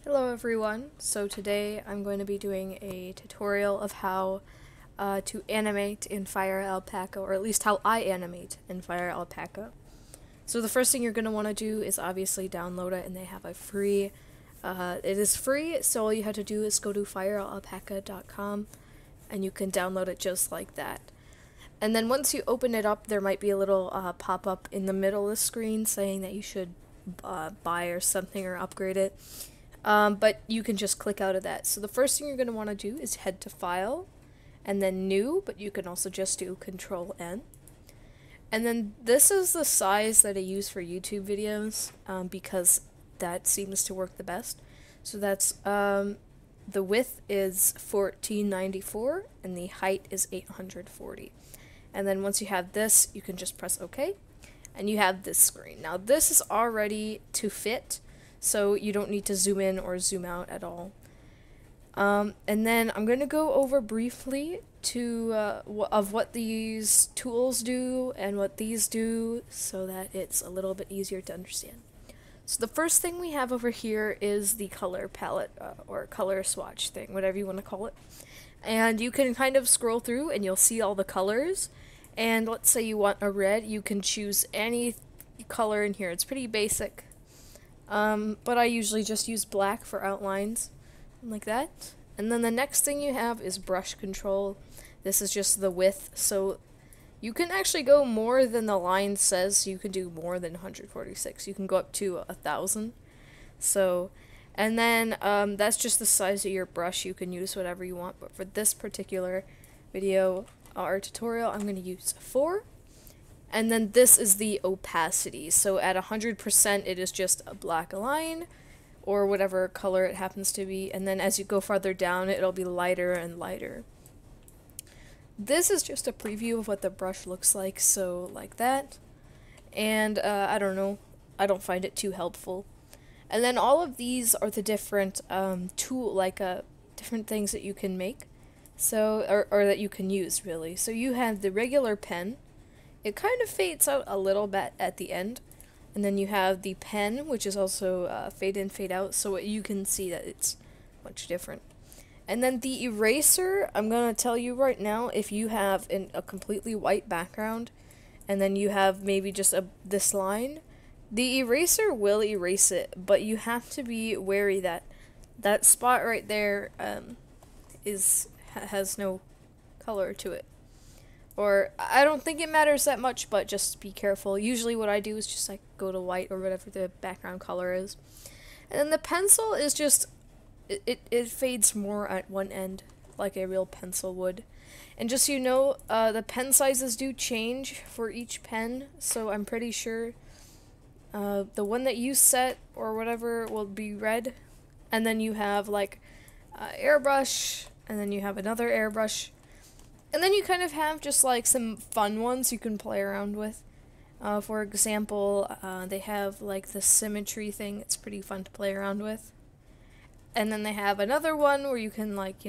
Hello everyone, so today I'm going to be doing a tutorial of how to animate in Fire Alpaca, or at least how I animate in Fire Alpaca. So the first thing you're going to want to do is obviously download it, and they have a free, it is free, so all you have to do is go to firealpaca.com and you can download it just like that. And then once you open it up, there might be a little pop-up in the middle of the screen saying that you should buy or something or upgrade it. But you can just click out of that. So the first thing you're going to want to do is head to File, and then New, but you can also just do Control N. And then this is the size that I use for YouTube videos, because that seems to work the best. So that's, the width is 1494, and the height is 840. And then once you have this, you can just press OK, and you have this screen. Now this is already to fit, so you don't need to zoom in or zoom out at all. And then I'm going to go over briefly to of what these tools do and what these do, so that it's a little bit easier to understand. So the first thing we have over here is the color palette, or color swatch thing, whatever you want to call it. And you can kind of scroll through and you'll see all the colors. And let's say you want a red, you can choose any color in here. It's pretty basic. But I usually just use black for outlines, like that. And then the next thing you have is brush control. This is just the width, so you can actually go more than the line says. So you can do more than 146. You can go up to 1,000. So, and then that's just the size of your brush. You can use whatever you want, but for this particular video or tutorial, I'm going to use 4. And then this is the opacity. So at 100%, it is just a black line, or whatever color it happens to be. And then as you go farther down, it'll be lighter and lighter. This is just a preview of what the brush looks like, so like that. And I don't know, I don't find it too helpful. And then all of these are the different different things that you can make. So, or that you can use, really. So you have the regular pen. It kind of fades out a little bit at the end. And then you have the pen, which is also fade in, fade out, so you can see that it's much different. And then the eraser, I'm going to tell you right now, if you have a completely white background, and then you have maybe just this line, the eraser will erase it, but you have to be wary that that spot right there has no color to it. Or, I don't think it matters that much, but just be careful. Usually what I do is just like go to white or whatever the background color is. And then the pencil is just, it fades more at one end, like a real pencil would. And just so you know, the pen sizes do change for each pen, so I'm pretty sure the one that you set or whatever will be red. And then you have like airbrush, and then you have another airbrush. And then you kind of have just like some fun ones you can play around with. For example, they have like the symmetry thing. It's pretty fun to play around with. And then they have another one where you can like,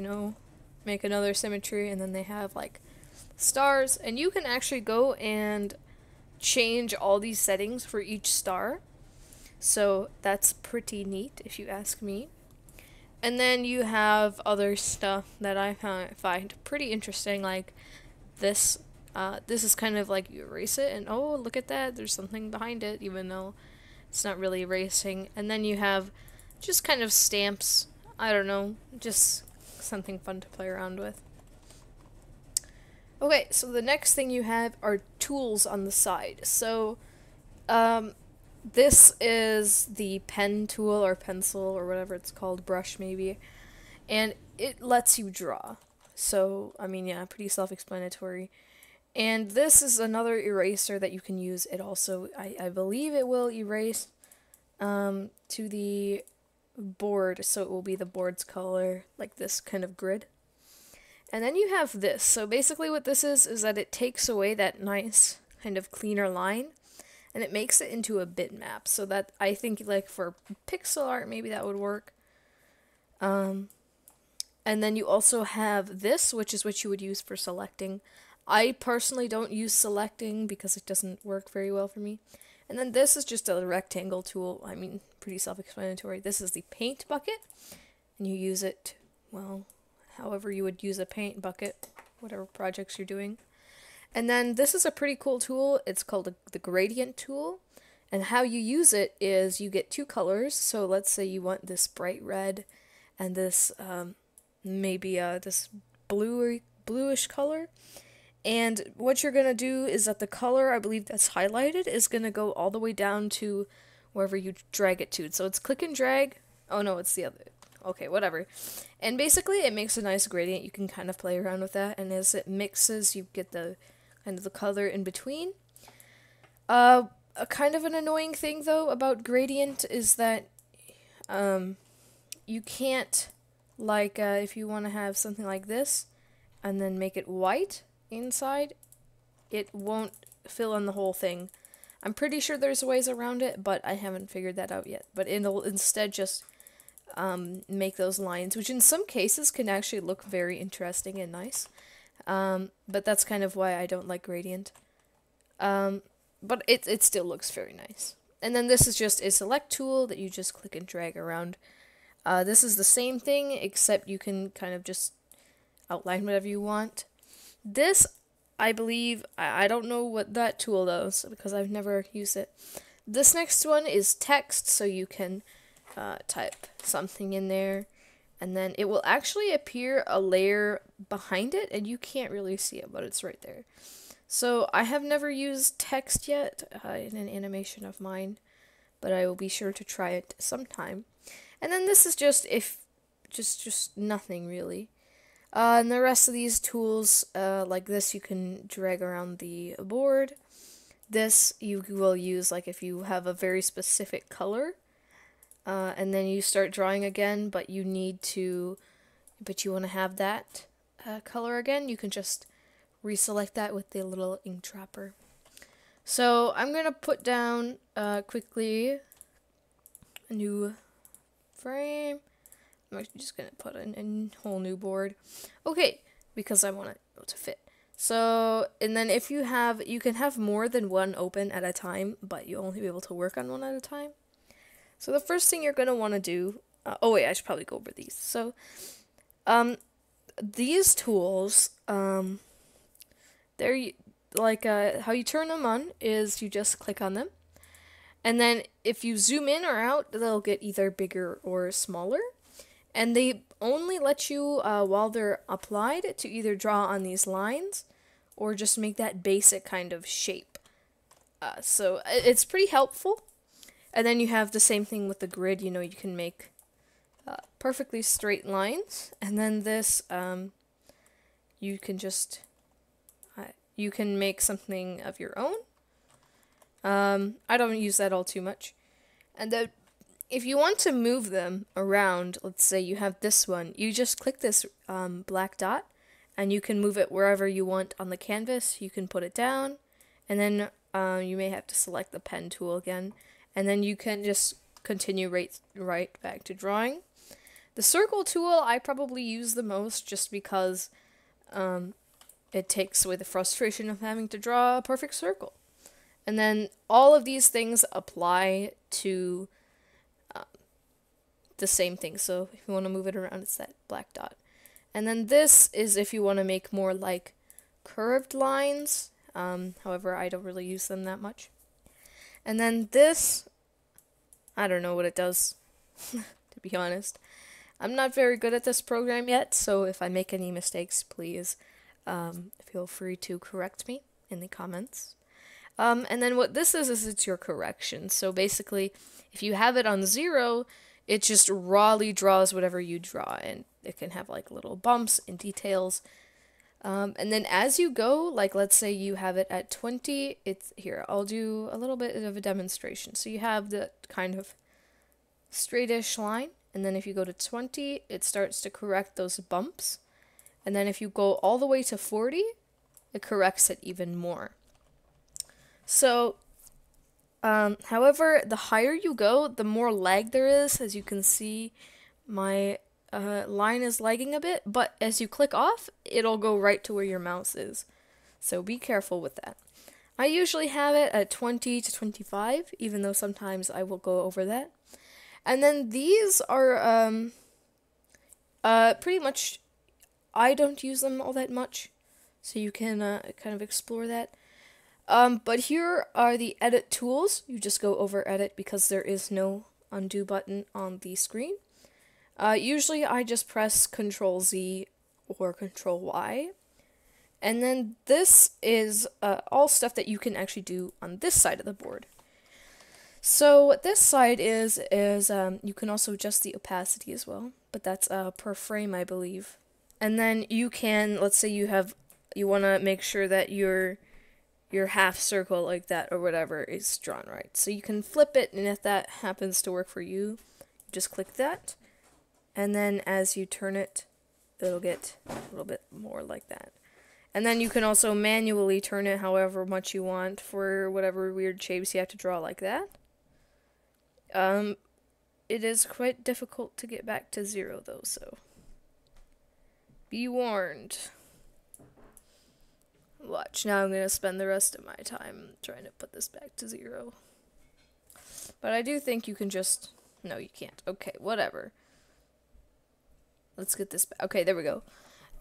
make another symmetry. And then they have like stars. And you can actually go and change all these settings for each star. So that's pretty neat if you ask me. And then you have other stuff that I find pretty interesting, like this. This is kind of like you erase it, and oh, look at that, there's something behind it, even though it's not really erasing. And then you have just kind of stamps. I don't know, just something fun to play around with. Okay, so the next thing you have are tools on the side. So, this is the pen tool or pencil or whatever it's called, brush maybe, and it lets you draw. So, I mean, yeah, pretty self-explanatory. And this is another eraser that you can use. It also, I believe it will erase to the board, so it will be the board's color, like this kind of grid. And then you have this. So basically what this is that it takes away that nice kind of cleaner line, and it makes it into a bitmap, so that I think like for pixel art maybe that would work. And then you also have this, which is what you would use for selecting. I personally don't use selecting because it doesn't work very well for me. And then this is just a rectangle tool. I mean, pretty self-explanatory. This is the paint bucket, and you use it, well, however you would use a paint bucket, whatever projects you're doing. And then this is a pretty cool tool. It's called the gradient tool. And how you use it is you get two colors. So let's say you want this bright red and this maybe this bluish color. And what you're going to do is that the color, I believe that's highlighted, is going to go all the way down to wherever you drag it to. So it's click and drag. Oh no, it's the other. Okay, whatever. And basically it makes a nice gradient. You can kind of play around with that. And as it mixes, you get the kind of the color in between. A kind of an annoying thing though about gradient is that you can't, like if you want to have something like this and then make it white inside, it won't fill in the whole thing. I'm pretty sure there's ways around it, but I haven't figured that out yet. But it'll instead just make those lines, which in some cases can actually look very interesting and nice. But that's kind of why I don't like gradient. But it still looks very nice. And then this is just a select tool that you just click and drag around. This is the same thing, except you can kind of just outline whatever you want. This, I believe, I don't know what that tool does, because I've never used it. This next one is text, so you can type something in there, and then it will actually appear a layer behind it, and you can't really see it, but it's right there. So I have never used text yet in an animation of mine, but I will be sure to try it sometime. And then this is just just nothing really. And the rest of these tools, like this, you can drag around the board. This you will use like if you have a very specific color, and then you start drawing again, but you want to have that color again. You can just reselect that with the little ink dropper. So I'm gonna put down quickly a new frame. I'm actually just gonna put in a whole new board. Okay, because I want it to fit. So, and then if you can have more than one open at a time, but you'll only be able to work on one at a time. So the first thing you're gonna want to do, oh wait, I should probably go over these. So, these tools, they're like how you turn them on is you just click on them, and then if you zoom in or out, they'll get either bigger or smaller. And they only let you, while they're applied, to either draw on these lines or just make that basic kind of shape. So it's pretty helpful. And then you have the same thing with the grid. You know, you can make perfectly straight lines. And then this, you can just, you can make something of your own. I don't use that all too much. And then if you want to move them around, let's say you have this one, you just click this black dot, and you can move it wherever you want on the canvas. You can put it down, and then you may have to select the pen tool again, and then you can just continue right back to drawing. The circle tool I probably use the most just because it takes away the frustration of having to draw a perfect circle. And then all of these things apply to the same thing. So if you want to move it around, it's that black dot. And then this is if you want to make more like curved lines. However, I don't really use them that much. And then this, I don't know what it does, to be honest. I'm not very good at this program yet, so if I make any mistakes, please feel free to correct me in the comments. And then what this is it's your correction. So basically, if you have it on 0, it just rawly draws whatever you draw, and it can have like little bumps and details. And then as you go, like let's say you have it at 20, it's here, I'll do a little bit of a demonstration. So you have the kind of straightish line, and then if you go to 20, it starts to correct those bumps. And then if you go all the way to 40, it corrects it even more. So, however, the higher you go, the more lag there is. As you can see, my line is lagging a bit, but as you click off, it'll go right to where your mouse is. So be careful with that. I usually have it at 20 to 25, even though sometimes I will go over that. And then these are pretty much, I don't use them all that much, so you can kind of explore that. But here are the edit tools. You just go over edit because there is no undo button on the screen. Usually I just press Control Z or Control Y. And then this is all stuff that you can actually do on this side of the board. So what this side is you can also adjust the opacity as well, but that's per frame, I believe. And then you can, let's say you want to make sure that your half circle like that or whatever is drawn right. So you can flip it, and if that happens to work for you, just click that. And then as you turn it, it'll get a little bit more like that. And then you can also manually turn it however much you want for whatever weird shapes you have to draw like that. It is quite difficult to get back to 0 though, so be warned. Watch, now I'm going to spend the rest of my time trying to put this back to 0. But I do think you can just... No, you can't. Okay, whatever. Let's get this back. Okay, there we go.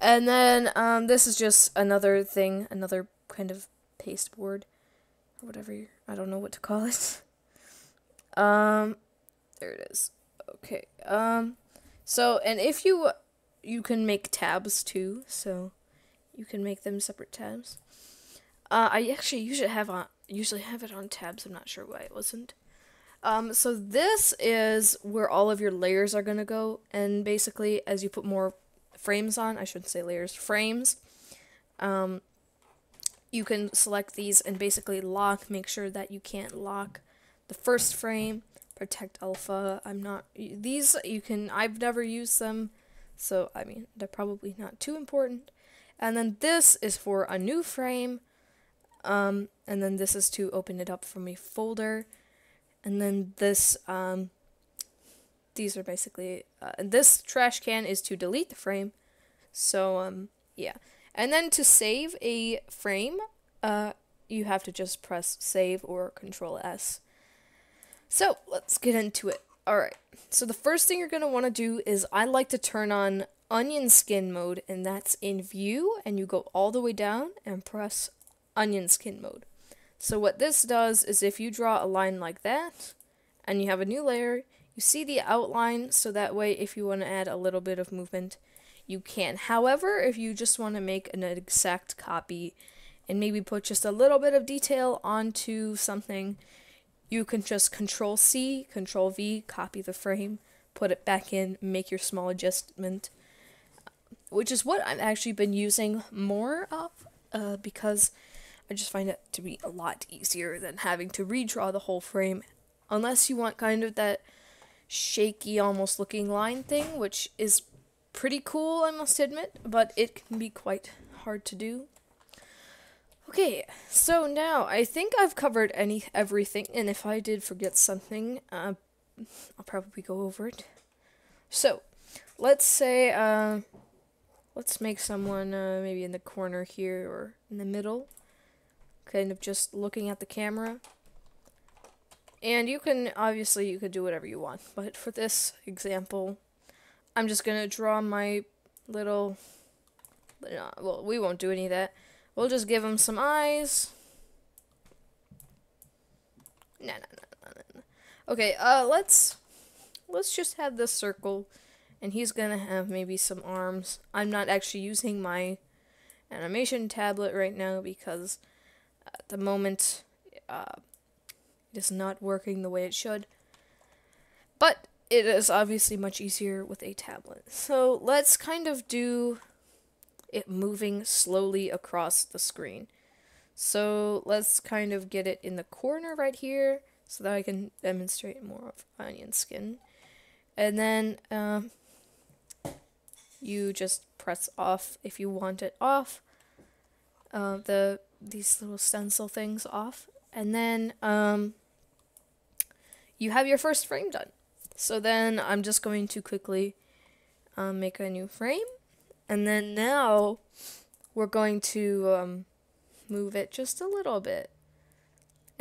And then, this is just another thing, another kind of pasteboard, or whatever, I don't know what to call it. There it is. Okay, so, and if you can make tabs too, so you can make them separate tabs. I actually usually have it on tabs, I'm not sure why it wasn't. So this is where all of your layers are gonna go, and basically, as you put more frames on, I shouldn't say layers, frames, you can select these and basically make sure that you can't lock the first frame, protect alpha. I've never used them, so I mean, they're probably not too important. And then this is for a new frame, and then this is to open it up from a folder, and then this, these are basically, this trash can is to delete the frame, so, yeah. And then to save a frame, you have to just press save or Control S. So, let's get into it. Alright, so the first thing you're going to want to do is, I like to turn on onion skin mode, and that's in view, and you go all the way down and press onion skin mode. So what this does is if you draw a line like that, and you have a new layer, you see the outline, so that way if you want to add a little bit of movement, you can. However, if you just want to make an exact copy, and maybe put just a little bit of detail onto something, you can just Control C, Control V, copy the frame, put it back in, make your small adjustment, which is what I've actually been using more of, because I just find it to be a lot easier than having to redraw the whole frame, unless you want kind of that shaky, almost looking line thing, which is pretty cool, I must admit, but it can be quite hard to do. Okay, so now I think I've covered everything, and if I did forget something, I'll probably go over it. So, let's say, let's make someone maybe in the corner here or in the middle, kind of just looking at the camera. And you can, obviously, you could do whatever you want, but for this example, I'm just gonna draw my little, well, we won't do any of that. We'll just give him some eyes. No. Okay, let's just have this circle, and he's gonna have maybe some arms. I'm not actually using my animation tablet right now because at the moment it is not working the way it should. But it is obviously much easier with a tablet. So let's kind of do it moving slowly across the screen. So let's kind of get it in the corner right here so that I can demonstrate more of onion skin. And then you just press off if you want it off. These little stencil things off. And then you have your first frame done. So then I'm just going to quickly make a new frame. And then now we're going to move it just a little bit.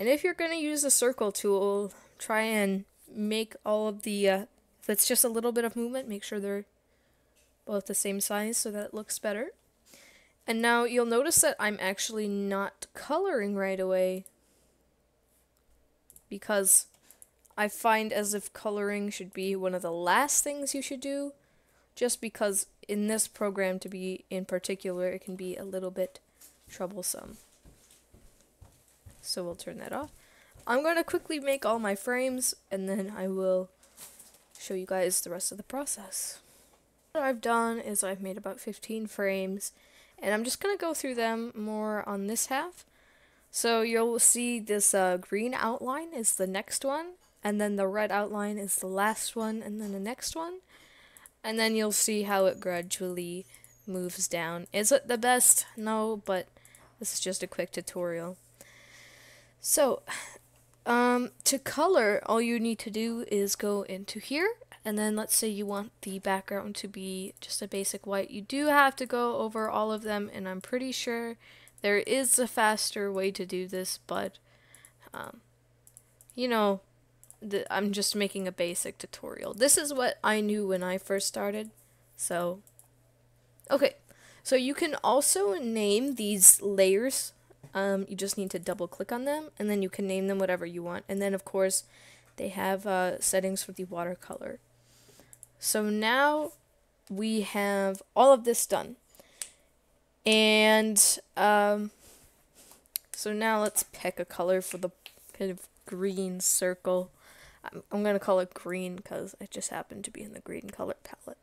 And if you're going to use the circle tool, try and make all of the, if it's just a little bit of movement, make sure they're both the same size so that it looks better. And now you'll notice that I'm actually not coloring right away, because I find as if coloring should be one of the last things you should do, just because in this program to be in particular, it can be a little bit troublesome. So we'll turn that off. I'm going to quickly make all my frames, and then I will show you guys the rest of the process. What I've done is I've made about 15 frames, and I'm just going to go through them more on this half. So you'll see this green outline is the next one, and then the red outline is the last one, and then the next one. And then you'll see how it gradually moves down. Is it the best? No, but this is just a quick tutorial. So, to color, all you need to do is go into here, and then let's say you want the background to be just a basic white. You do have to go over all of them, and I'm pretty sure there is a faster way to do this, but, you know, I'm just making a basic tutorial. This is what I knew when I first started, so, okay. So you can also name these layers. You just need to double click on them, and then you can name them whatever you want. And then, of course, they have settings for the watercolor. So now we have all of this done. And so now let's pick a color for the kind of green circle. I'm going to call it green because it just happened to be in the green color palette.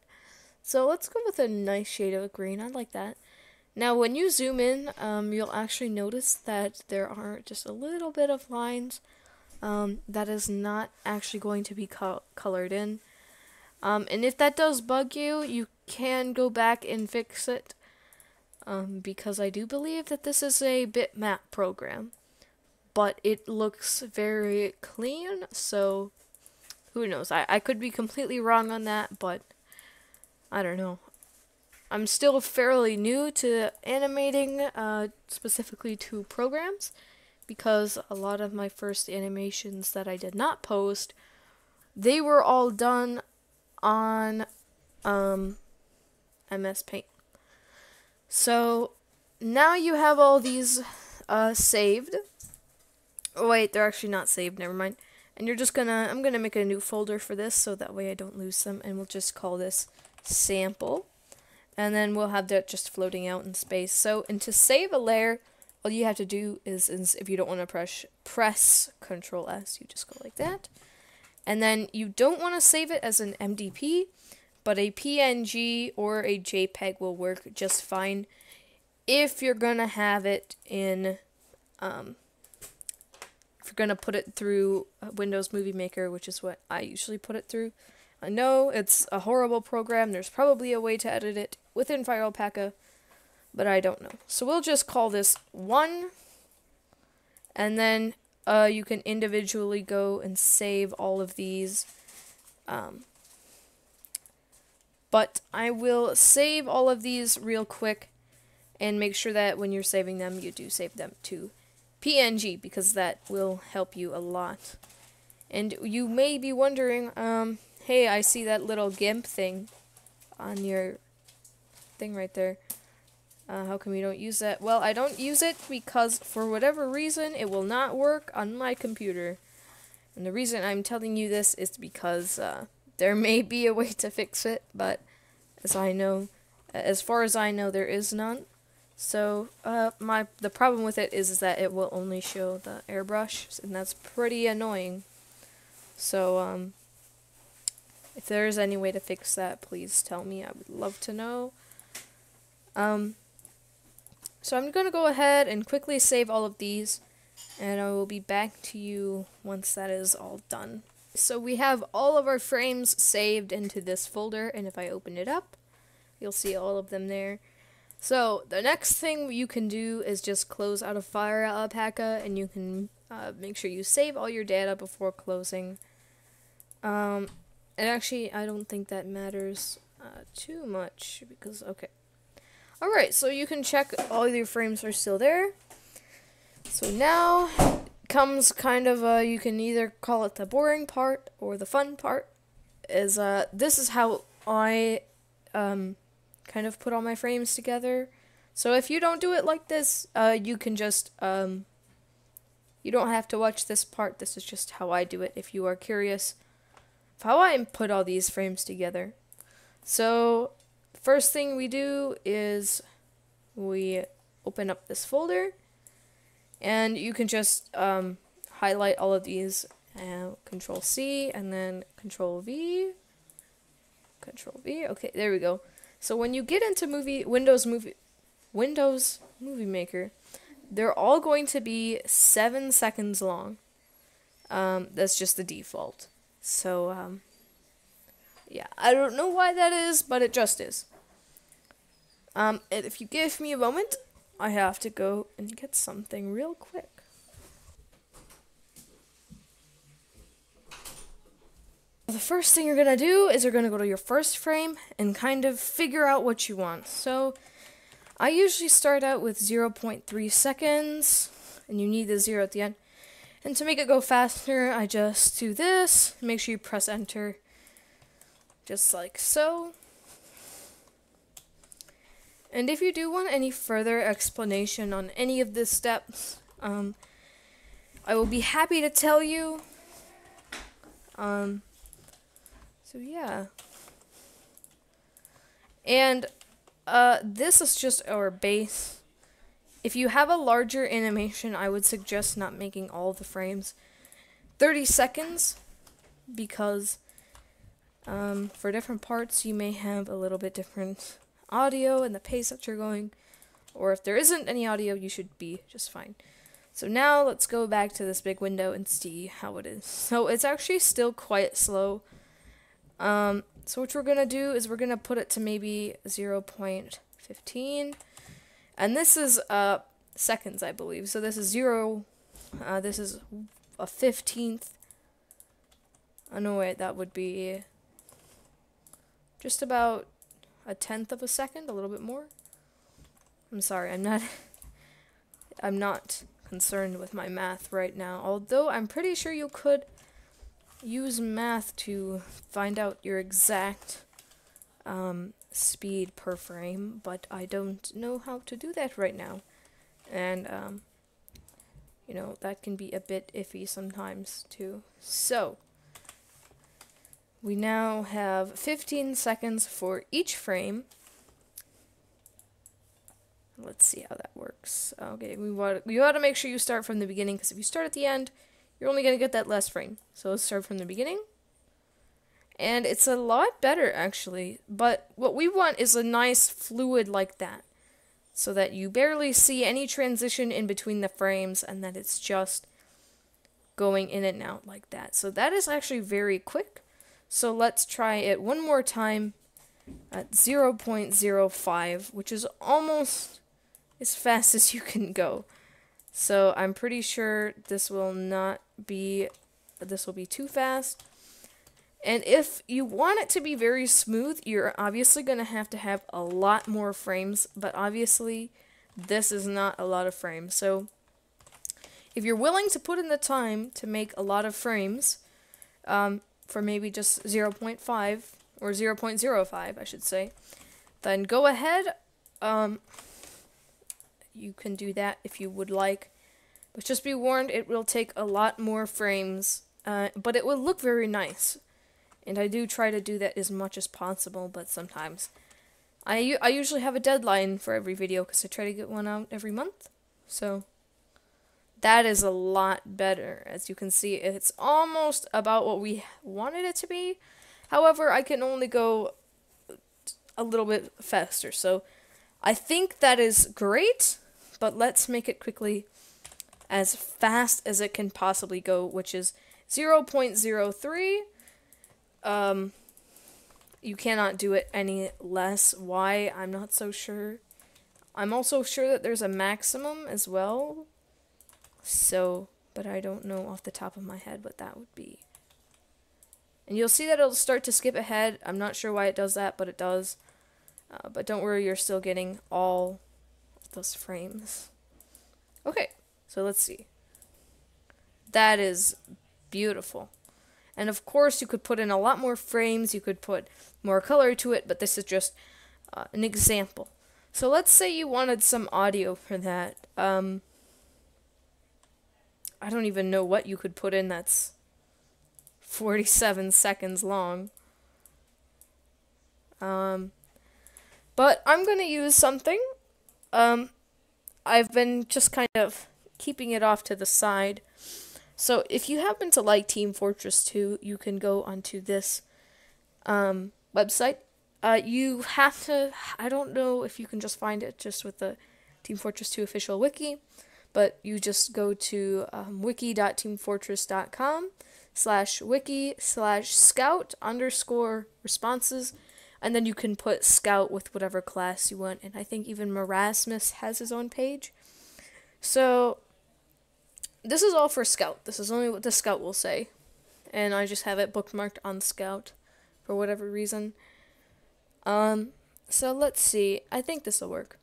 So let's go with a nice shade of green. I like that. Now, when you zoom in, you'll actually notice that there are just a little bit of lines that is not actually going to be colored in. And if that does bug you, you can go back and fix it, because I do believe that this is a bitmap program, but it looks very clean, so who knows? I could be completely wrong on that, but I don't know. I'm still fairly new to animating, specifically to programs, because a lot of my first animations that I did not post, they were all done on MS Paint. So now you have all these saved. Oh wait, they're actually not saved, never mind. And you're just I'm gonna make a new folder for this so that way I don't lose them, and we'll just call this sample. And then we'll have that just floating out in space. So, and to save a layer, all you have to do is if you don't want to press Control S, you just go like that. And then you don't want to save it as an MDP, but a PNG or a JPEG will work just fine if you're going to have it in, if you're going to put it through Windows Movie Maker, which is what I usually put it through. I know it's a horrible program. There's probably a way to edit it within Fire Alpaca, but I don't know. So we'll just call this 1, and then you can individually go and save all of these. But I will save all of these real quick and make sure that when you're saving them, you do save them to PNG, because that will help you a lot. And you may be wondering, hey, I see that little GIMP thing on your thing right there. How come you don't use that? Well, I don't use it because for whatever reason, it will not work on my computer. And the reason I'm telling you this is because there may be a way to fix it, but as far as I know, there is none. So the problem with it is that it will only show the airbrush, and that's pretty annoying. So if there is any way to fix that, please tell me. I would love to know. So I'm going to go ahead and quickly save all of these, and I will be back to you once that is all done. So we have all of our frames saved into this folder, and if I open it up, you'll see all of them there. So the next thing you can do is just close out of Fire Alpaca, and you can make sure you save all your data before closing. And actually, I don't think that matters too much, because, okay. Alright, so you can check all your frames are still there. So now, comes kind of, you can either call it the boring part or the fun part, is, this is how I, kind of put all my frames together. So if you don't do it like this, you can just, you don't have to watch this part. This is just how I do it if you are curious of how I put all these frames together. So, first thing we do is we open up this folder, and you can just highlight all of these, Control C, and then Control V, okay, there we go. So when you get into Windows Movie Maker, they're all going to be 7 seconds long. That's just the default. So, yeah, I don't know why that is, but it just is. And if you give me a moment, I have to go and get something real quick. The first thing you're going to do is you're going to go to your first frame and kind of figure out what you want. So, I usually start out with 0.3 seconds, and you need the 0 at the end. And to make it go faster, I just do this. Make sure you press enter, just like so. And if you do want any further explanation on any of the steps, I will be happy to tell you. So yeah. And this is just our base. If you have a larger animation, I would suggest not making all the frames 30 seconds, because for different parts you may have a little bit different audio and the pace that you're going, or if there isn't any audio, you should be just fine. So now let's go back to this big window and see how it is. So it's actually still quite slow. So what we're going to do is we're going to put it to maybe 0.15. And this is seconds, I believe. So this is 0. This is a 15th. Oh, no, wait, that would be just about a 10th of a second, a little bit more. I'm sorry, I'm not concerned with my math right now. Although I'm pretty sure you could use math to find out your exact speed per frame, but I don't know how to do that right now. And, you know, that can be a bit iffy sometimes, too. So, we now have 15 seconds for each frame. Let's see how that works. Okay, you want to make sure you start from the beginning, because if you start at the end, you're only going to get that last frame. So let's start from the beginning. And it's a lot better, actually. But what we want is a nice fluid like that, so that you barely see any transition in between the frames, and that it's just going in and out like that. So that is actually very quick. So let's try it one more time at 0.05, which is almost as fast as you can go. So I'm pretty sure this will be too fast. And if you want it to be very smooth, you're obviously going to have a lot more frames, but obviously this is not a lot of frames. So if you're willing to put in the time to make a lot of frames, for maybe just 0.5 or 0.05, I should say, then go ahead. You can do that if you would like, but just be warned, it will take a lot more frames, but it will look very nice. And I do try to do that as much as possible, but sometimes I usually have a deadline for every video because I try to get one out every month. So that is a lot better. As you can see, it's almost about what we wanted it to be. However, I can only go a little bit faster. So I think that is great, but let's make it quickly as fast as it can possibly go, which is 0.03. You cannot do it any less. Why? I'm not so sure. I'm also sure that there's a maximum as well. So, but I don't know off the top of my head what that would be. And you'll see that it'll start to skip ahead. I'm not sure why it does that, but it does. But don't worry, you're still getting all of those frames. Okay, so let's see. That is beautiful. And of course, you could put in a lot more frames, you could put more color to it, but this is just an example. So let's say you wanted some audio for that. I don't even know what you could put in that's 47 seconds long. But I'm going to use something. I've been just kind of keeping it off to the side. So if you happen to like Team Fortress 2, you can go onto this website. You have to, I don't know if you can just find it just with the Team Fortress 2 official wiki, but you just go to wiki.teamfortress.com/wiki/scout_responses, and then you can put scout with whatever class you want, and I think even Marasmus has his own page. So this is all for scout. This is only what the scout will say, and I just have it bookmarked on scout for whatever reason. So let's see. I think this will work.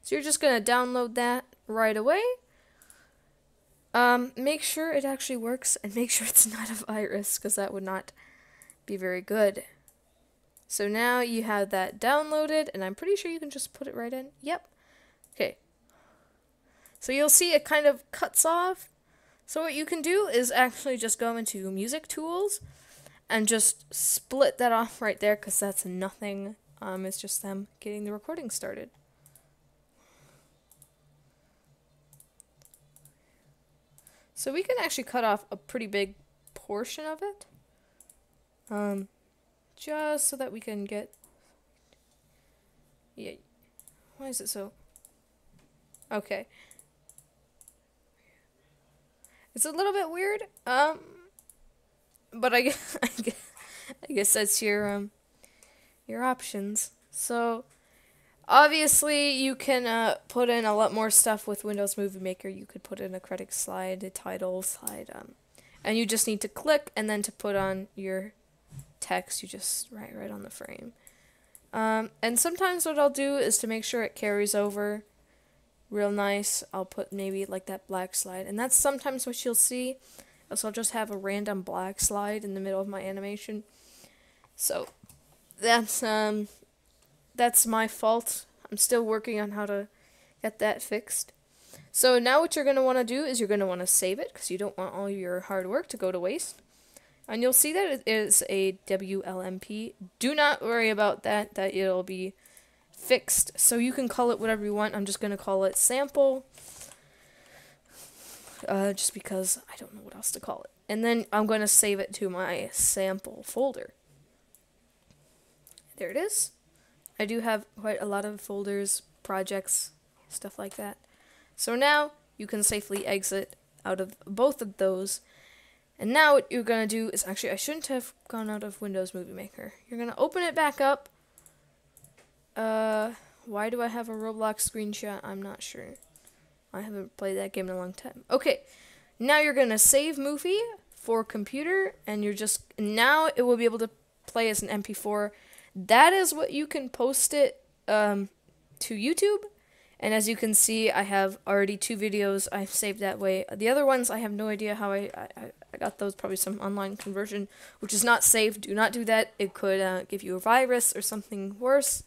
So you're just gonna download that right away. Make sure it actually works, and make sure it's not a virus, because that would not be very good. So now you have that downloaded, and I'm pretty sure you can just put it right in. Yep. Okay. So you'll see it kind of cuts off. So what you can do is actually just go into Music Tools and just split that off right there, because that's nothing. It's just them getting the recording started. So we can actually cut off a pretty big portion of it. Just so that we can get... Yeah. Why is it so... Okay. It's a little bit weird, but I guess that's your options. So, obviously, you can put in a lot more stuff with Windows Movie Maker. You could put in a credit slide, a title slide, and you just need to click, and then to put on your text, you just write right on the frame. And sometimes what I'll do is to make sure it carries over real nice, I'll put maybe like that black slide, and that's sometimes what you'll see. So I'll just have a random black slide in the middle of my animation. So that's my fault. I'm still working on how to get that fixed. So now what you're going to want to do is you're going to want to save it, because you don't want all your hard work to go to waste. And you'll see that it is a WLMP. Do not worry about that it'll be fixed. So you can call it whatever you want. I'm just going to call it sample. Just because I don't know what else to call it. And then I'm going to save it to my sample folder. There it is. I do have quite a lot of folders, projects, stuff like that. So now you can safely exit out of both of those. And now what you're going to do is, actually I shouldn't have gone out of Windows Movie Maker. You're going to open it back up. Why do I have a Roblox screenshot? I'm not sure. I haven't played that game in a long time. Okay, now you're going to save movie for computer, and now it will be able to play as an MP4. That is what you can post it to YouTube. And as you can see, I have already 2 videos I've saved that way. The other ones, I have no idea how I got those, probably some online conversion, which is not safe. Do not do that. It could give you a virus or something worse.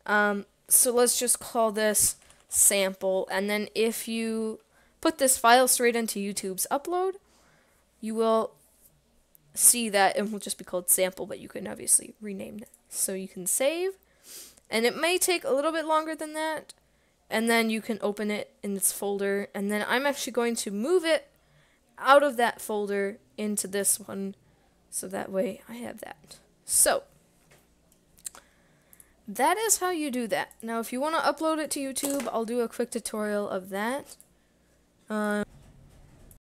So let's just call this sample, and then if you put this file straight into YouTube's upload, you will see that it will just be called sample, but you can obviously rename it. So you can save, and it may take a little bit longer than that, and then you can open it in this folder, and then I'm actually going to move it out of that folder into this one, so that way I have that. So that is how you do that. Now, if you want to upload it to YouTube, I'll do a quick tutorial of that.